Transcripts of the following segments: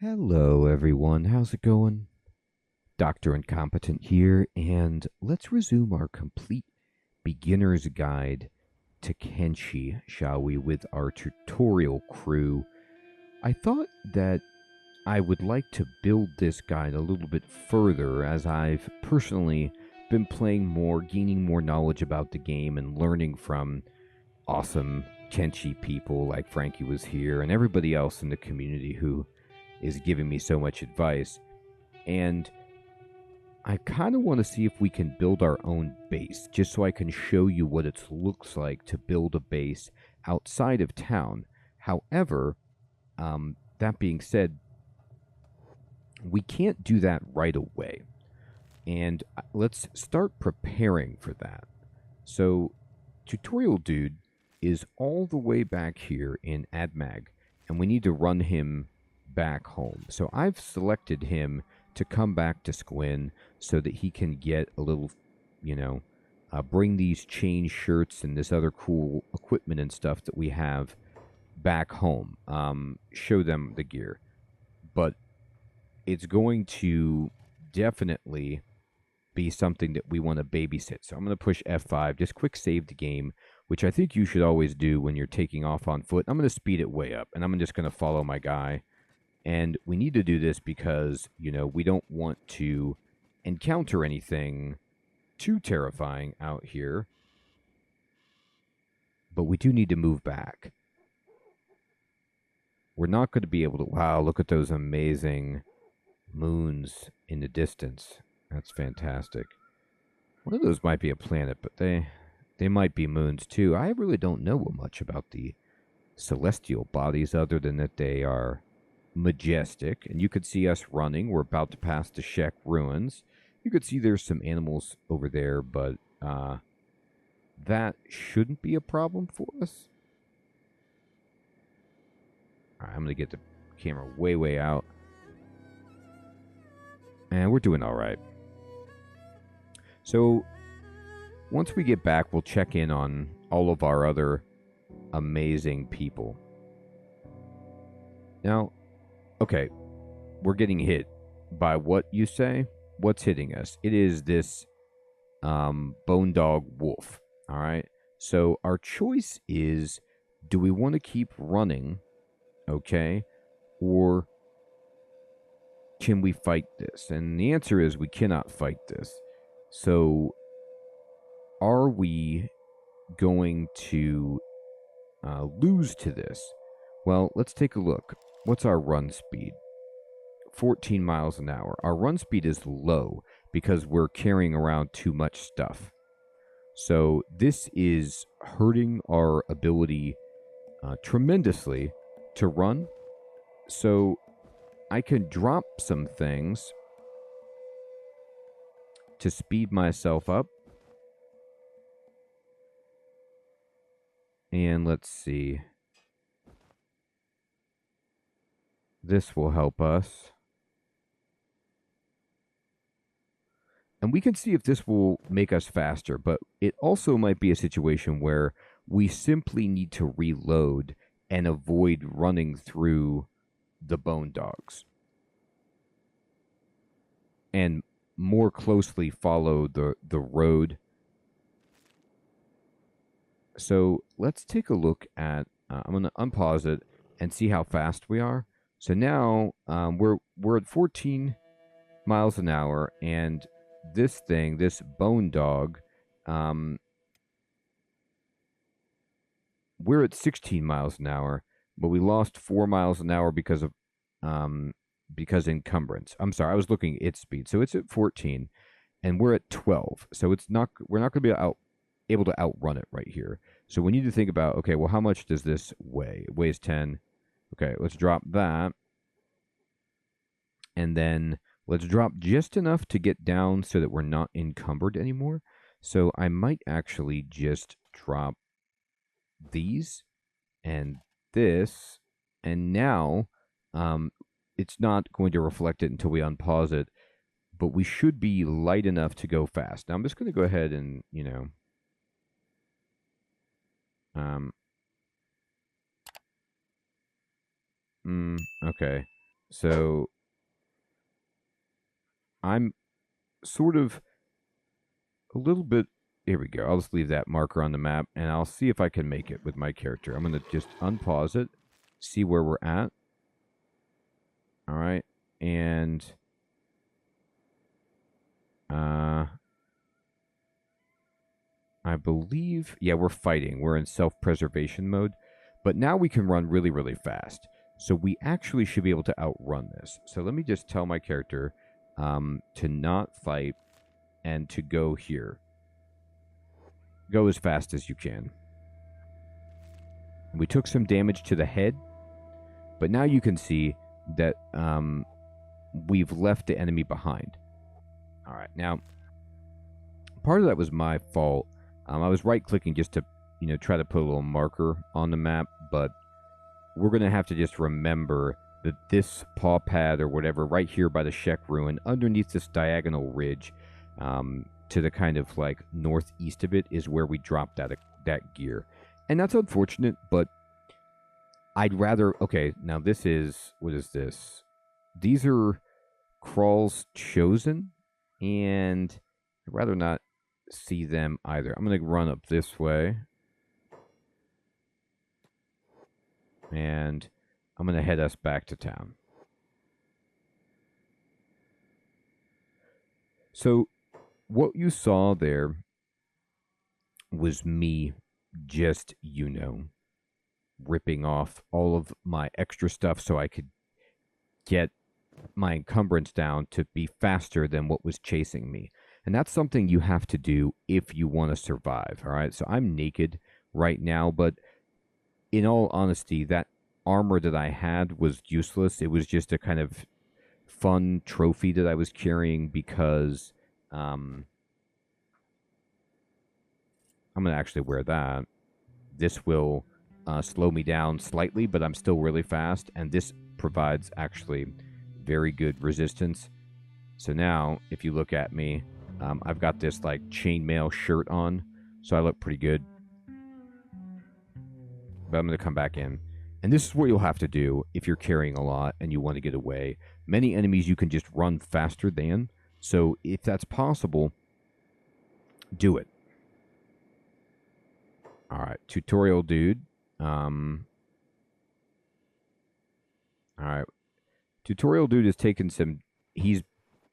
Hello, everyone. How's it going? Dr. Incompetent here, and let's resume our complete beginner's guide to Kenshi, shall we, with our tutorial crew. I thought that I would like to build this guide a little bit further as I've personally been playing more, gaining more knowledge about the game, and learning from awesome Kenshi people like Frankie was here and everybody else in the community who is giving me so much advice. And I kind of want to see if we can build our own base, just so I can show you what it looks like to build a base outside of town. However, that being said, we can't do that right away. And let's start preparing for that. So, Tutorial Dude is all the way back here in AdMag, and we need to run him back home. So I've selected him to come back to Squin so that he can get a little, bring these chain shirts and this other cool equipment and stuff that we have back home. Show them the gear. But it's going to definitely be something that we want to babysit. So I'm going to push F5, just quick save the game, which I think you should always do when you're taking off on foot. I'm going to speed it way up, and I'm just going to follow my guy. And we need to do this because, we don't want to encounter anything too terrifying out here. But we do need to move back. We're not going to be able to... Wow, look at those amazing moons in the distance. That's fantastic. One of those might be a planet, but they might be moons too. I really don't know much about the celestial bodies other than that they are majestic. And you could see us running. We're about to pass the Shek ruins. You could see there's some animals over there, but that shouldn't be a problem for us. All right, I'm going to get the camera way, way out. And we're doing all right. So, once we get back, we'll check in on all of our other amazing people. Now, okay, we're getting hit by what you say? What's hitting us? It is this bone dog wolf, all right? So, our choice is, do we want to keep running, okay, or can we fight this? And the answer is we cannot fight this. So, are we going to lose to this? Well, let's take a look. What's our run speed? 14 miles an hour. Our run speed is low because we're carrying around too much stuff. So this is hurting our ability tremendously to run. So I can drop some things to speed myself up. And let's see. This will help us. And we can see if this will make us faster, but it also might be a situation where we simply need to reload and avoid running through the bone dogs and more closely follow the road. So let's take a look at, I'm going to unpause it and see how fast we are. So now we're at 14 miles an hour, and this thing, this bone dog, we're at 16 miles an hour, but we lost 4 miles an hour because of encumbrance. I'm sorry, I was looking at its speed. So it's at 14, and we're at 12. So we're not going to be able to outrun it right here. So we need to think about, okay, well, how much does this weigh? It weighs 10. Okay, let's drop that. And then let's drop just enough to get down so that we're not encumbered anymore. So I might actually just drop these and this. And now it's not going to reflect it until we unpause it. But we should be light enough to go fast. Now I'm just going to go ahead and, okay. So I'm sort of a little bit. Here we go. I'll just leave that marker on the map, and I'll see if I can make it with my character. I'm going to just unpause it, see where we're at. All right. And I believe, yeah, we're fighting. We're in self-preservation mode. But now we can run really, really fast. So we actually should be able to outrun this. So let me just tell my character to not fight and to go here. Go as fast as you can. We took some damage to the head, but now you can see that we've left the enemy behind. All right, now, part of that was my fault. I was right-clicking just to, try to put a little marker on the map, but we're going to have to just remember that this paw pad or whatever right here by the Shek ruin, underneath this diagonal ridge, to the kind of like northeast of it is where we dropped that gear. And that's unfortunate, but I'd rather... Okay, now this is... What is this? These are Crawl's Chosen, and I'd rather not see them either. I'm going to run up this way. And I'm going to head us back to town. So what you saw there was me just, ripping off all of my extra stuff so I could get my encumbrance down to be faster than what was chasing me. And that's something you have to do if you want to survive, all right? So I'm naked right now, but in all honesty, that armor that I had was useless. It was just a kind of fun trophy that I was carrying because I'm going to actually wear that. This will slow me down slightly, but I'm still really fast, and this provides actually very good resistance. So now, if you look at me, I've got this like chainmail shirt on, so I look pretty good. But I'm going to come back in. And this is what you'll have to do if you're carrying a lot and you want to get away. Many enemies you can just run faster than. So if that's possible, do it. All right, tutorial dude. All right. Tutorial dude has taken some... He's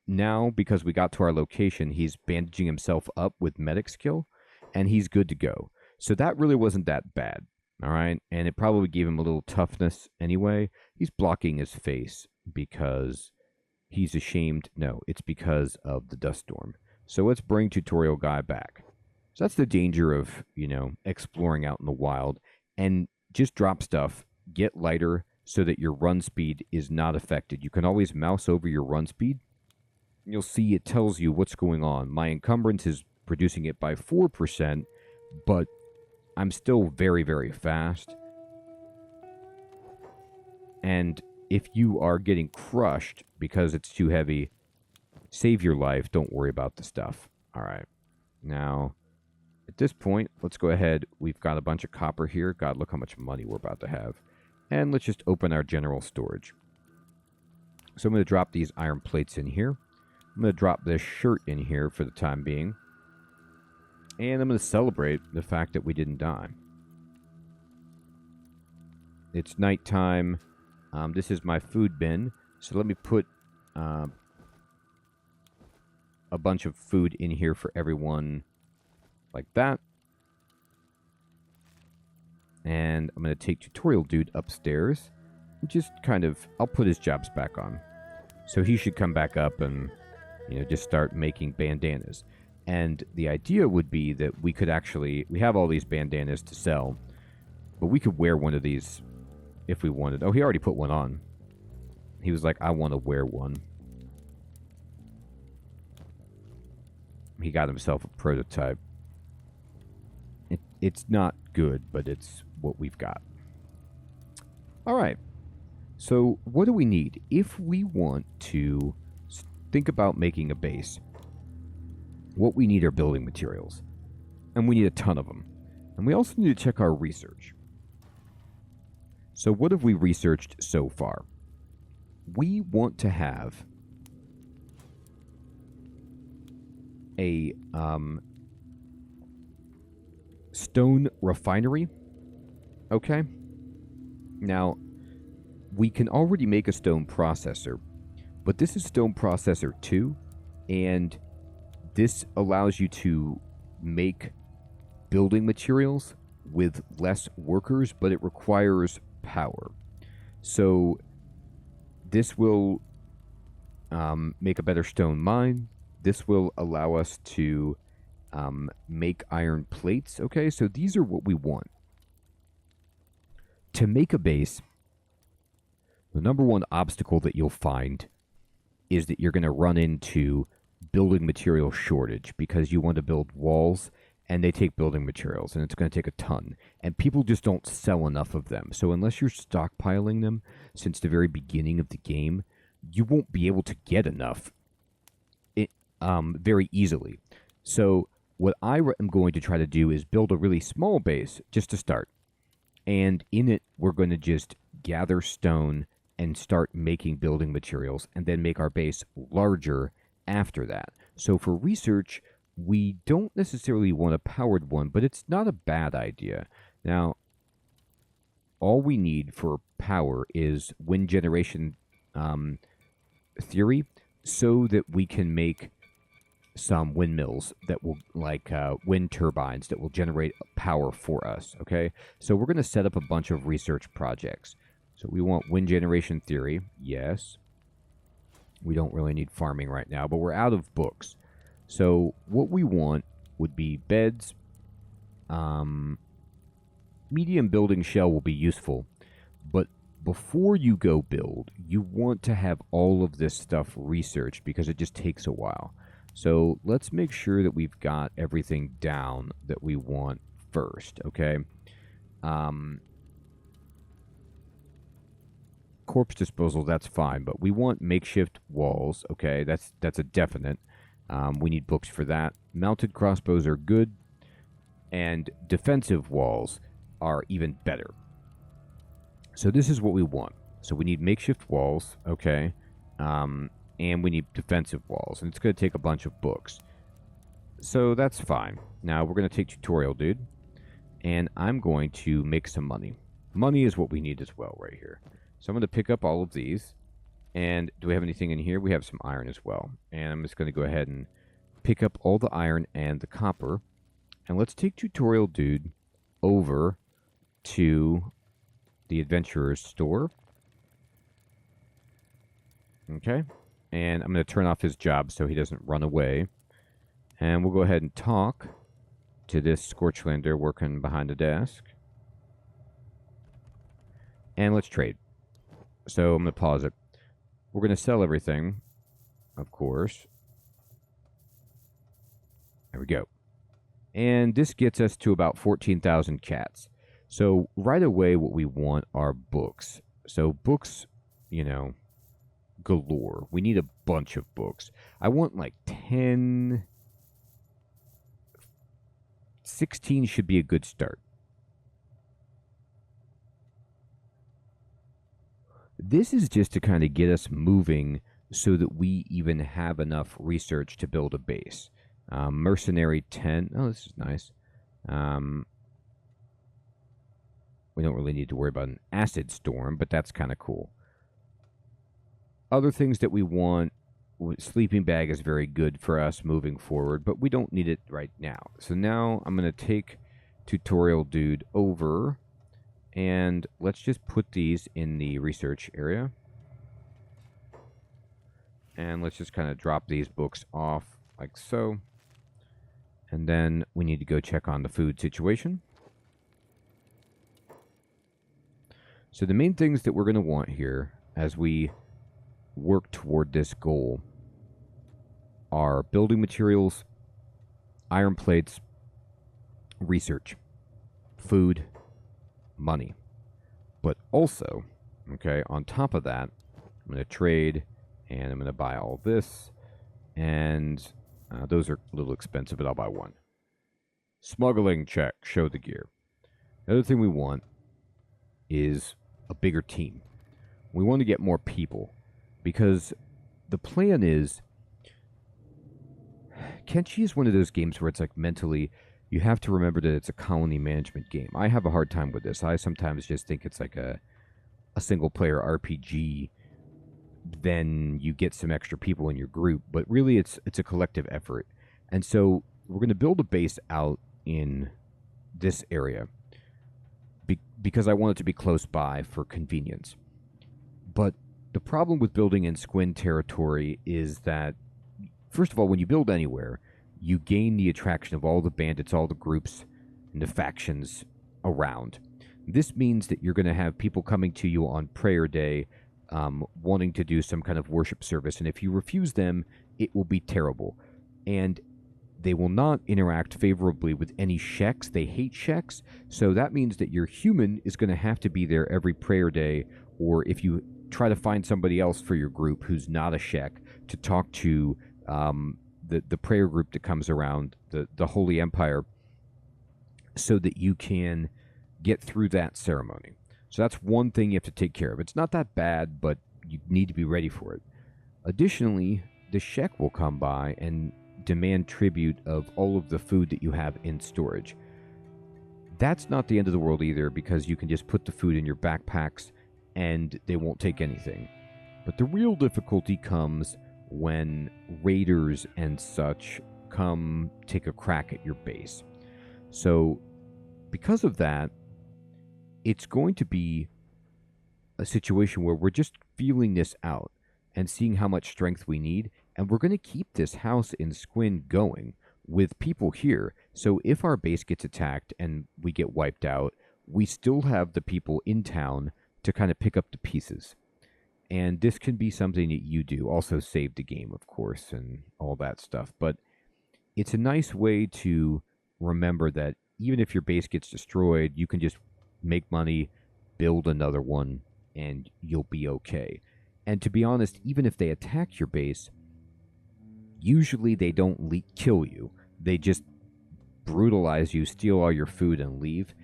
now, because we got to our location, he's bandaging himself up with medic skill, and he's good to go. So that really wasn't that bad. All right, and it probably gave him a little toughness anyway. He's blocking his face because he's ashamed. No, it's because of the dust storm. So let's bring tutorial guy back. So that's the danger of, exploring out in the wild. And just drop stuff, get lighter so that your run speed is not affected. You can always mouse over your run speed. You'll see it tells you what's going on. My encumbrance is producing it by 4%, but I'm still very, very fast. And if you are getting crushed because it's too heavy, save your life. Don't worry about the stuff. All right. Now, at this point, let's go ahead. We've got a bunch of copper here. God, look how much money we're about to have. And let's just open our general storage. So I'm going to drop these iron plates in here. I'm going to drop this shirt in here for the time being. And I'm going to celebrate the fact that we didn't die. It's nighttime. This is my food bin. So let me put a bunch of food in here for everyone like that. And I'm going to take tutorial dude upstairs. And just kind of, I'll put his jobs back on. So he should come back up and, just start making bandanas. And the idea would be that we could actually, we have all these bandanas to sell, but we could wear one of these if we wanted. Oh, he already put one on. He was like, I want to wear one. He got himself a prototype. It's not good, but it's what we've got. All right. So what do we need? If we want to think about making a base, what we need are building materials. And we need a ton of them. And we also need to check our research. So what have we researched so far? we want to have a stone refinery. Okay. Now, we can already make a stone processor, but this is stone processor 2, and this allows you to make building materials with less workers, but it requires power. So this will make a better stone mine. This will allow us to make iron plates. Okay, so these are what we want. To make a base, the number one obstacle that you'll find is that you're going to run into building material shortage because you want to build walls and they take building materials and it's going to take a ton. And people just don't sell enough of them. So unless you're stockpiling them since the very beginning of the game, you won't be able to get enough very easily. So what I am going to try to do is build a really small base just to start. And in it, we're going to just gather stone and start making building materials and then make our base larger after that. So for research, we don't necessarily want a powered one, but it's not a bad idea. Now, all we need for power is wind generation theory so that we can make some windmills that will, like wind turbines that will generate power for us, okay? So we're going to set up a bunch of research projects. So we want wind generation theory, yes. We don't really need farming right now, but we're out of books. So what we want would be beds. Medium building shell will be useful, but before you go build, you want to have all of this stuff researched because it just takes a while. So let's make sure that we've got everything down that we want first, okay? Corpse disposal, that's fine, but we want makeshift walls, okay? That's a definite. We need books for that. Mounted crossbows are good, and defensive walls are even better. So this is what we want. So we need makeshift walls, okay? And we need defensive walls, and it's going to take a bunch of books. So that's fine. Now we're going to take tutorial, dude, and I'm going to make some money. Money is what we need as well right here. So I'm going to pick up all of these. And do we have anything in here? We have some iron as well. And I'm just going to go ahead and pick up all the iron and the copper. And let's take tutorial dude over to the adventurer's store. Okay. And I'm going to turn off his job so he doesn't run away. And we'll go ahead and talk to this Scorchlander working behind the desk. And let's trade. So I'm going to pause it. We're going to sell everything, of course. There we go. And this gets us to about 14,000 cats. So right away what we want are books. So books, you know, galore. We need a bunch of books. I want like 10... 16 should be a good start. This is just to kind of get us moving so that we even have enough research to build a base. Mercenary 10. Oh, this is nice. We don't really need to worry about an acid storm, but that's kind of cool. Other things that we want, sleeping bag is very good for us moving forward, but we don't need it right now. So now I'm going to take tutorial dude over, and let's just put these in the research area. And let's just kind of drop these books off like so. And then we need to go check on the food situation. So the main things that we're going to want here as we work toward this goal are building materials, iron plates, research, food, money. But also, okay, on top of that, I'm going to trade and I'm going to buy all this. And those are a little expensive, but I'll buy one. Smuggling check, show the gear. The other thing we want is a bigger team. We want to get more people. because the plan is Kenshi is one of those games where it's like mentally you have to remember that it's a colony management game. I have a hard time with this. I sometimes just think it's like a single player RPG, then you get some extra people in your group, but really it's a collective effort. And so we're going to build a base out in this area because I want it to be close by for convenience. But the problem with building in Squin territory is that, first of all, when you build anywhere, you gain the attraction of all the bandits, all the groups, and the factions around. This means that you're going to have people coming to you on prayer day, wanting to do some kind of worship service. And if you refuse them, it will be terrible. And they will not interact favorably with any sheks. They hate sheks. So that means that your human is going to have to be there every prayer day, or if you try to find somebody else for your group who's not a shek to talk to the prayer group that comes around the Holy Empire, so that you can get through that ceremony. So that's one thing you have to take care of. It's not that bad, but you need to be ready for it. Additionally, the shek will come by and demand tribute of all of the food that you have in storage. That's not the end of the world either, because you can just put the food in your backpacks and they won't take anything. But the real difficulty comes when raiders and such come take a crack at your base. So because of that, it's going to be a situation where we're just feeling this out and seeing how much strength we need. And we're going to keep this house in Squin going with people here. So if our base gets attacked and we get wiped out, we still have the people in town to kind of pick up the pieces. And this can be something that you do. Also save the game, of course, and all that stuff. But it's a nice way to remember that even if your base gets destroyed, you can just make money, build another one, and you'll be okay. And to be honest, even if they attack your base, usually they don't kill you. They just brutalize you, steal all your food, and leave.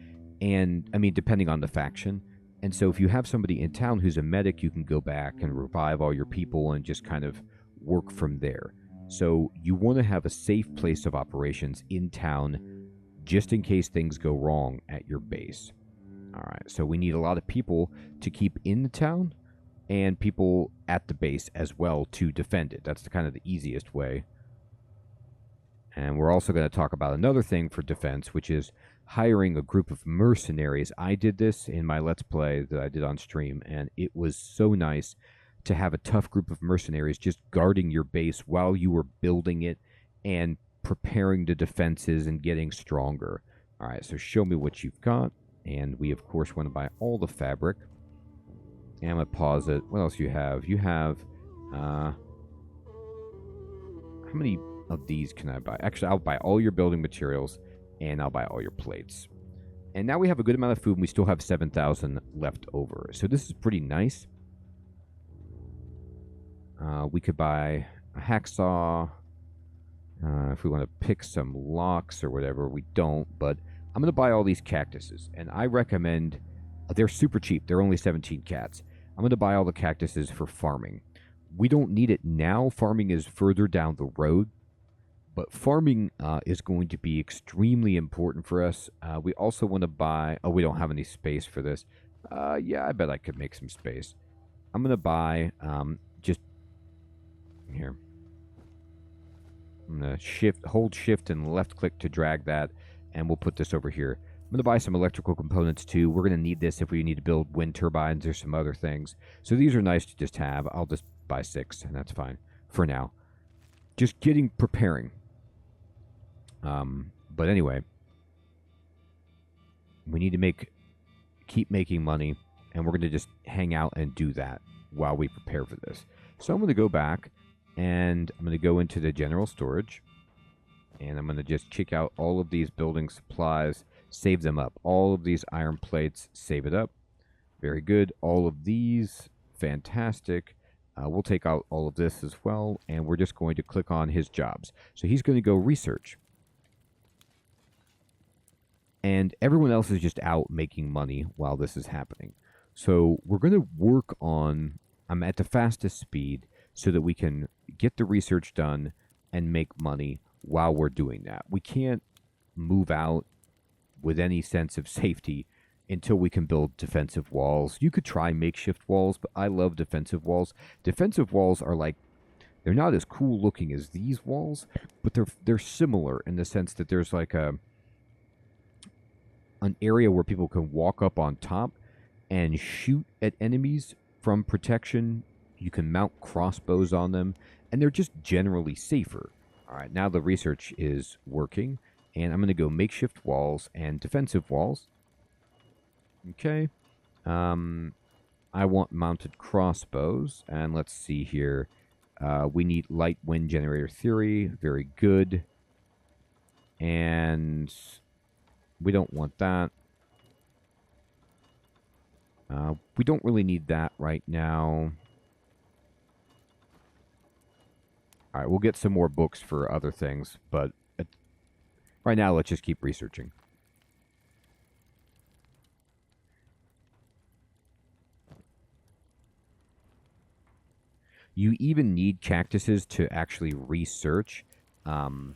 And, I mean, depending on the faction. And so if you have somebody in town who's a medic, you can go back and revive all your people and just kind of work from there. So you want to have a safe place of operations in town just in case things go wrong at your base. All right, so we need a lot of people to keep in the town and people at the base as well to defend it. That's kind of the easiest way. And we're also going to talk about another thing for defense, which is hiring a group of mercenaries. I did this in my Let's Play that I did on stream, and it was so nice to have a tough group of mercenaries just guarding your base while you were building it and preparing the defenses and getting stronger. All right, so show me what you've got. And we, of course, want to buy all the fabric. And I'm going to pause it. What else do you have? You have, how many of these can I buy? Actually, I'll buy all your building materials, and I'll buy all your plates. And now we have a good amount of food, and we still have 7,000 left over. So this is pretty nice. We could buy a hacksaw. If we want to pick some locks or whatever, we don't, but I'm going to buy all these cactuses, and I recommend, they're super cheap. They're only 17 cats. I'm going to buy all the cactuses for farming. We don't need it now. Farming is further down the road, but farming is going to be extremely important for us. We also want to buy, we don't have any space for this. Yeah, I bet I could make some space. I'm going to buy, just, here. I'm going to hold shift and left click to drag that. And we'll put this over here. I'm going to buy some electrical components too. We're going to need this if we need to build wind turbines or some other things. So these are nice to just have. I'll just buy 6, and that's fine for now. Just preparing. But anyway, we need to keep making money, and we're going to just hang out and do that while we prepare for this. So I'm going to go back, and I'm going to go into the general storage. And I'm going to just check out all of these building supplies, save them up. All of these iron plates, save it up. Very good. All of these, fantastic. We'll take out all of this as well, and we're just going to click on his jobs. So he's going to go research. And everyone else is just out making money while this is happening. So we're going to work on I'm at the fastest speed so that we can get the research done and make money while we're doing that. We can't move out with any sense of safety until we can build defensive walls. You could try makeshift walls, but I love defensive walls. Defensive walls are like, they're not as cool looking as these walls, but they're similar in the sense that there's like an area where people can walk up on top and shoot at enemies from protection. You can mount crossbows on them, and they're just generally safer. All right, now the research is working, and I'm going to go makeshift walls and defensive walls. Okay. I want mounted crossbows, and let's see here. We need light wind generator theory. Very good. And we don't want that. We don't really need that right now. All right, we'll get some more books for other things, but right now, let's just keep researching. You even need cactuses to actually research. I'm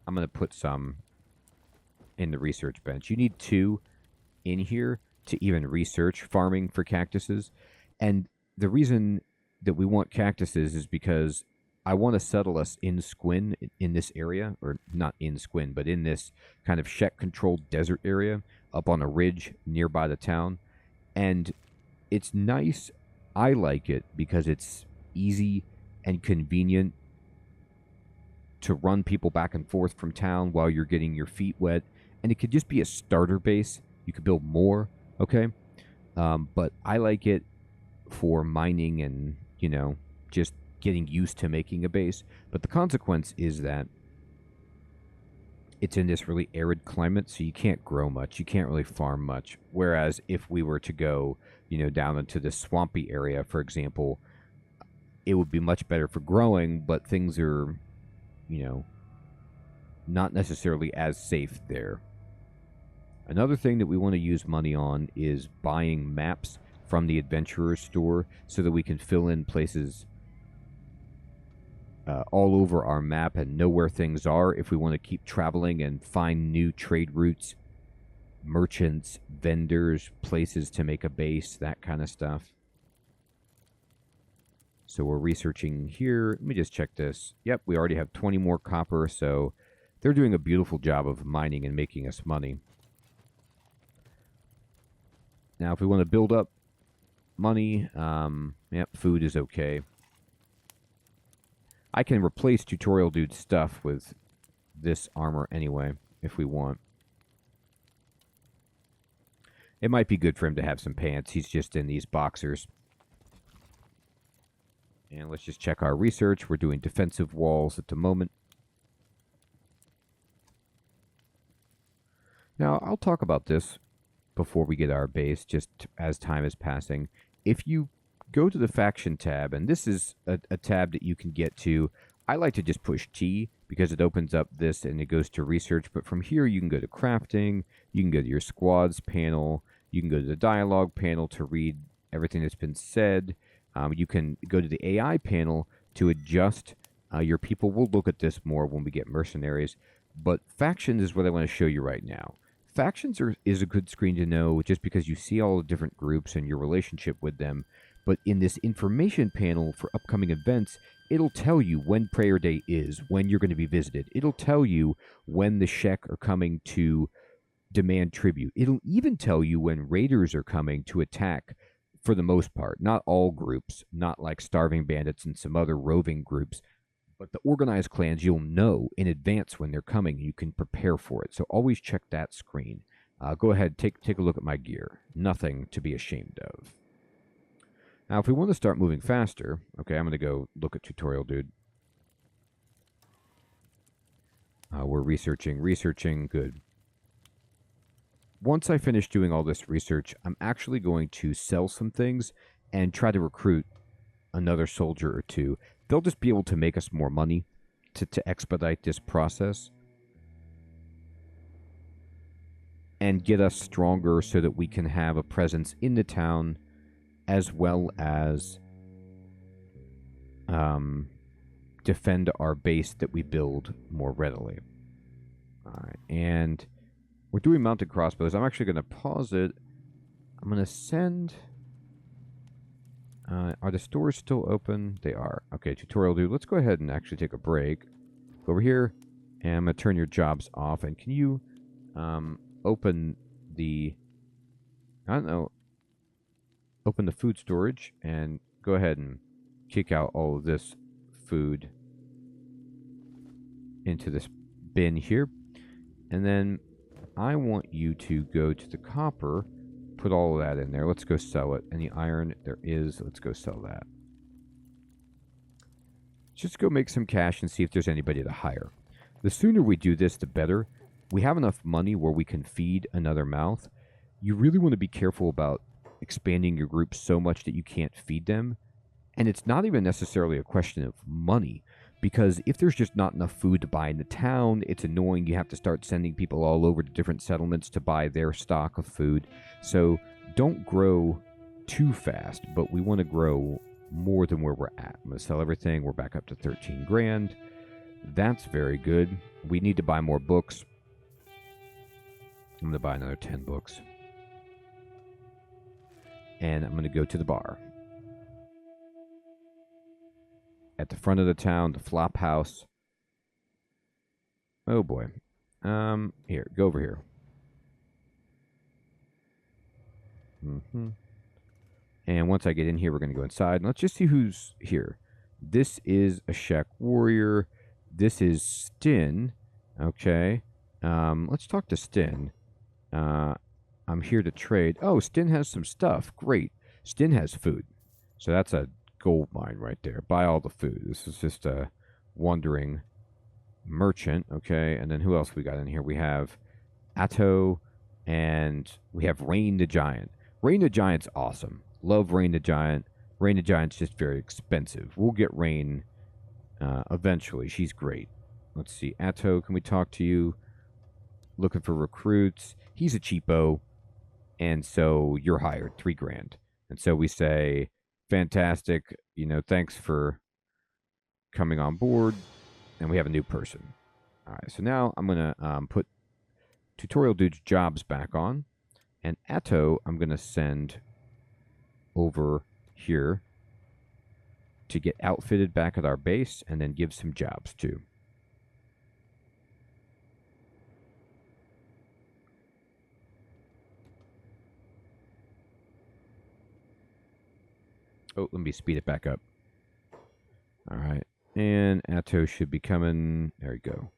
going to put some in the research bench. You need 2 in here to even research farming for cactuses. And the reason that we want cactuses is because I want to settle us in Squin, in this area, or not in Squin, but in this kind of Shek-controlled desert area up on a ridge nearby the town. And it's nice. I like it because it's easy and convenient to run people back and forth from town while you're getting your feet wet. And it could just be a starter base. You could build more, okay? But I like it for mining and, just getting used to making a base. But the consequence is that it's in this really arid climate, so you can't grow much. You can't really farm much. Whereas if we were to go, down into the swampy area, for example, it would be much better for growing, but things are, not necessarily as safe there. Another thing that we want to use money on is buying maps from the adventurer's store so that we can fill in places all over our map and know where things are if we want to keep traveling and find new trade routes, merchants, vendors, places to make a base, that kind of stuff. So we're researching here. Let me just check this. Yep, we already have 20 more copper, so they're doing a beautiful job of mining and making us money. Now, if we want to build up money, food is okay. I can replace Tutorial Dude's stuff with this armor anyway, if we want. It might be good for him to have some pants. He's just in these boxers. And let's just check our research. We're doing defensive walls at the moment. Now, I'll talk about this before we get our base, just as time is passing. If you go to the faction tab, and this is a tab that you can get to. I like to just push T because it opens up this and it goes to research. But from here, you can go to crafting. You can go to your squads panel. You can go to the dialogue panel to read everything that's been said. You can go to the AI panel to adjust your people. We'll look at this more when we get mercenaries. But factions is what I want to show you right now. Factions is a good screen to know just because you see all the different groups and your relationship with them. But in this information panel for upcoming events, it'll tell you when Prayer Day is, when you're going to be visited. It'll tell you when the Shek are coming to demand tribute. It'll even tell you when raiders are coming to attack, for the most part. Not all groups, not like starving bandits and some other roving groups, but the organized clans, you'll know in advance when they're coming. You can prepare for it. So always check that screen. Go ahead, take a look at my gear. Nothing to be ashamed of. Now, if we want to start moving faster, okay, I'm going to go look at Tutorial Dude. We're researching, good. Once I finish doing all this research, I'm actually going to sell some things and try to recruit another soldier or two. They'll just be able to make us more money to expedite this process and get us stronger so that we can have a presence in the town as well as defend our base that we build more readily. All right, and we're doing mounted crossbows. I'm actually going to pause it. I'm going to send... are the stores still open? They are. Okay, tutorial dude. Let's go ahead and actually take a break. Go over here, and I'm going to turn your jobs off. And can you open the... I don't know. Open the food storage and go ahead and kick out all of this food into this bin here. And then I want you to go to the copper, put all of that in there. Let's go sell it. And the iron there is, let's go sell that. Just go make some cash and see if there's anybody to hire. The sooner we do this, the better. We have enough money where we can feed another mouth. You really want to be careful about expanding your group so much that you can't feed them. And it's not even necessarily a question of money, because if there's just not enough food to buy in the town, it's annoying. You have to start sending people all over to different settlements to buy their stock of food. So don't grow too fast, but we want to grow more than where we're at. I'm going to sell everything. We're back up to 13 grand. That's very good. We need to buy more books. I'm going to buy another 10 books. And I'm going to go to the bar. At the front of the town, the flop house. Oh boy. Here, go over here. And once I get in here, we're going to go inside. And let's just see who's here. This is a Shek warrior. This is Stin. Okay. Let's talk to Stin. I'm here to trade. Oh, Stin has some stuff. Great. Stin has food. So that's a gold mine right there. Buy all the food. This is just a wandering merchant. Okay. And then who else we got in here? We have Atto and we have Rain the Giant. Rain the Giant's awesome. Love Rain the Giant. Rain the Giant's just very expensive. We'll get Rain eventually. She's great. Let's see. Atto, can we talk to you? Looking for recruits. He's a cheapo. And so you're hired, 3 grand. And so we say, fantastic, thanks for coming on board. And we have a new person. All right, so now I'm going to put Tutorial Dude's jobs back on. And Atto, I'm going to send over here to get outfitted back at our base and then give some jobs too. Oh, let me speed it back up. All right. And Atto should be coming. There you go. All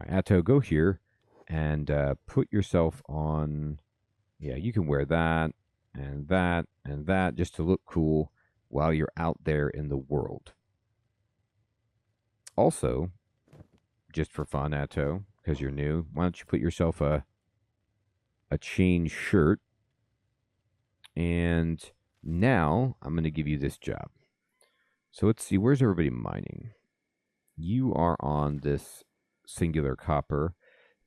right, Atto, go here and put yourself on. Yeah, you can wear that and that and that just to look cool while you're out there in the world. Also, just for fun, Atto, because you're new, why don't you put yourself a chain shirt. And now, I'm going to give you this job. So let's see, where's everybody mining? You are on this singular copper,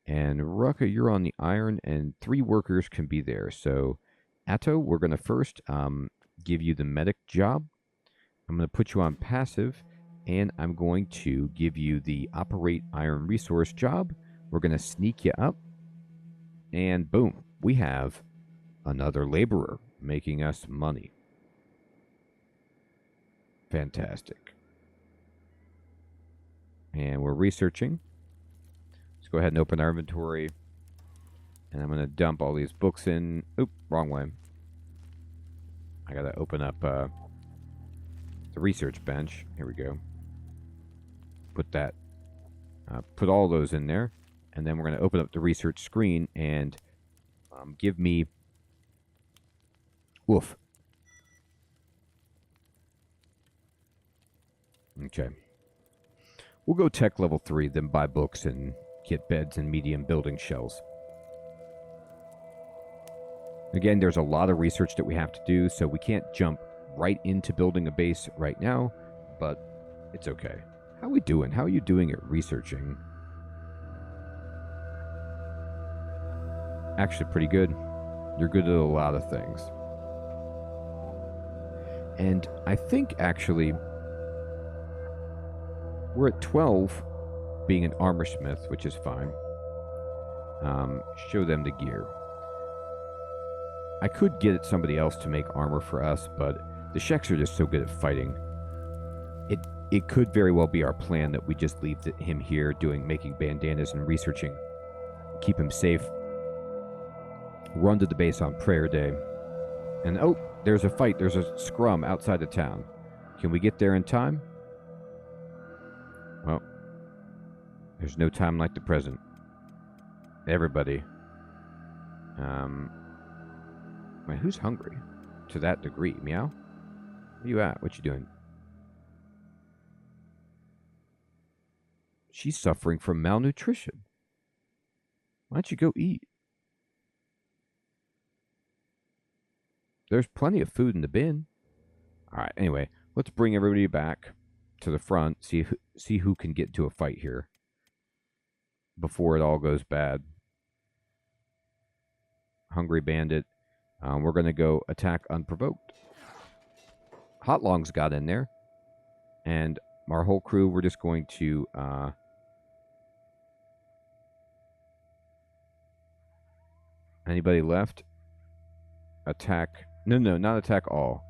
and Rucka, you're on the iron, and 3 workers can be there. So, Atto, we're going to first give you the medic job. I'm going to put you on passive, and I'm going to give you the operate iron resource job. We're going to sneak you up, and boom, we have another laborer making us money. Fantastic. And we're researching. Let's go ahead and open our inventory. And I'm going to dump all these books in. Oop, wrong way. I got to open up the research bench. Here we go. Put that. Put all those in there. And then we're going to open up the research screen and give me... Woof. Okay. We'll go tech level 3, then buy books and get beds and medium building shells. Again, there's a lot of research that we have to do, so we can't jump right into building a base right now, but it's okay. How are we doing? How are you doing at researching? Actually, pretty good. You're good at a lot of things. And I think, actually, We're at 12, being an armor smith, which is fine. Show them the gear. I could get somebody else to make armor for us, but the Sheks are just so good at fighting. It could very well be our plan that we just leave him here making bandanas and researching. Keep him safe. Run to the base on prayer day. And oh, there's a fight. There's a scrum outside the town. Can we get there in time? Well, there's no time like the present. Everybody. Man, who's hungry? To that degree. Meow? Where you at? What you doing? She's suffering from malnutrition. Why don't you go eat? There's plenty of food in the bin. All right, anyway, let's bring everybody back to the front, see who can get into a fight here before it all goes bad. Hungry Bandit. We're going to go attack unprovoked. Hot Long's got in there. And our whole crew, we're just going to... anybody left? Attack... No, not attack all.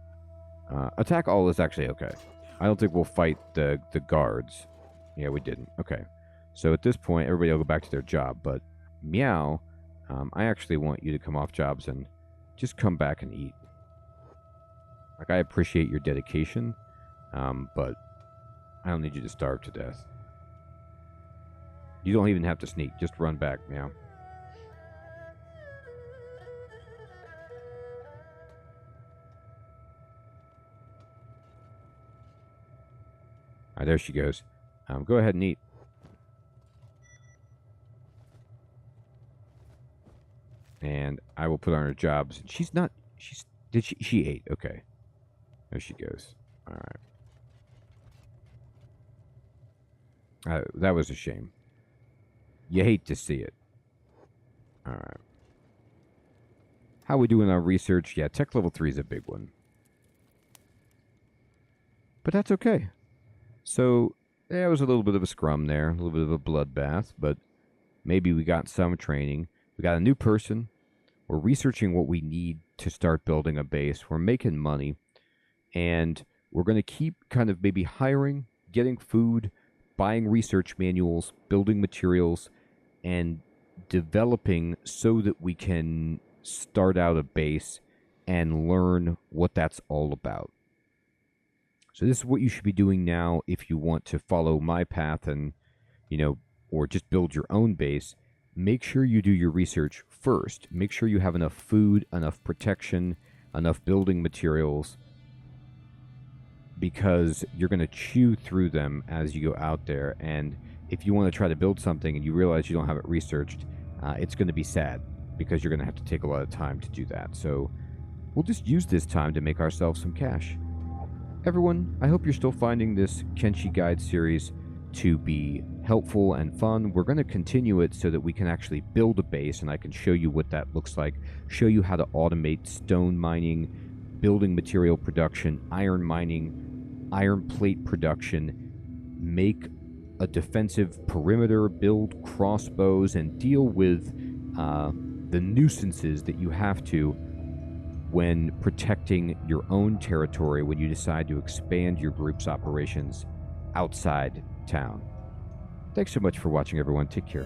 Attack all is actually okay. I don't think we'll fight the guards. Yeah, we didn't. Okay. So at this point, everybody will go back to their job. But Meow, I actually want you to come off jobs and just come back and eat. Like, I appreciate your dedication, but I don't need you to starve to death. You don't even have to sneak. Just run back, Meow. All right, there she goes. Go ahead and eat. And I will put on her jobs. She ate. Okay. There she goes. All right. That was a shame. You hate to see it. All right. How we doing on research? Yeah, tech level 3 is a big one. But that's okay. So, there was a little bit of a scrum there, a little bit of a bloodbath, but maybe we got some training. We got a new person. We're researching what we need to start building a base. We're making money, and we're going to keep kind of maybe hiring, getting food, buying research manuals, building materials, and developing so that we can start out a base and learn what that's all about. So this is what you should be doing now if you want to follow my path and, or just build your own base. Make sure you do your research first. Make sure you have enough food, enough protection, enough building materials, because you're going to chew through them as you go out there. And if you want to try to build something and you realize you don't have it researched, it's going to be sad because you're going to have to take a lot of time to do that. So we'll just use this time to make ourselves some cash. Everyone, I hope you're still finding this Kenshi Guide series to be helpful and fun. We're going to continue it so that we can actually build a base, and I can show you what that looks like, show you how to automate stone mining, building material production, iron mining, iron plate production, make a defensive perimeter, build crossbows, and deal with the nuisances that you have to when protecting your own territory when you decide to expand your group's operations outside town. Thanks so much for watching, everyone. Take care.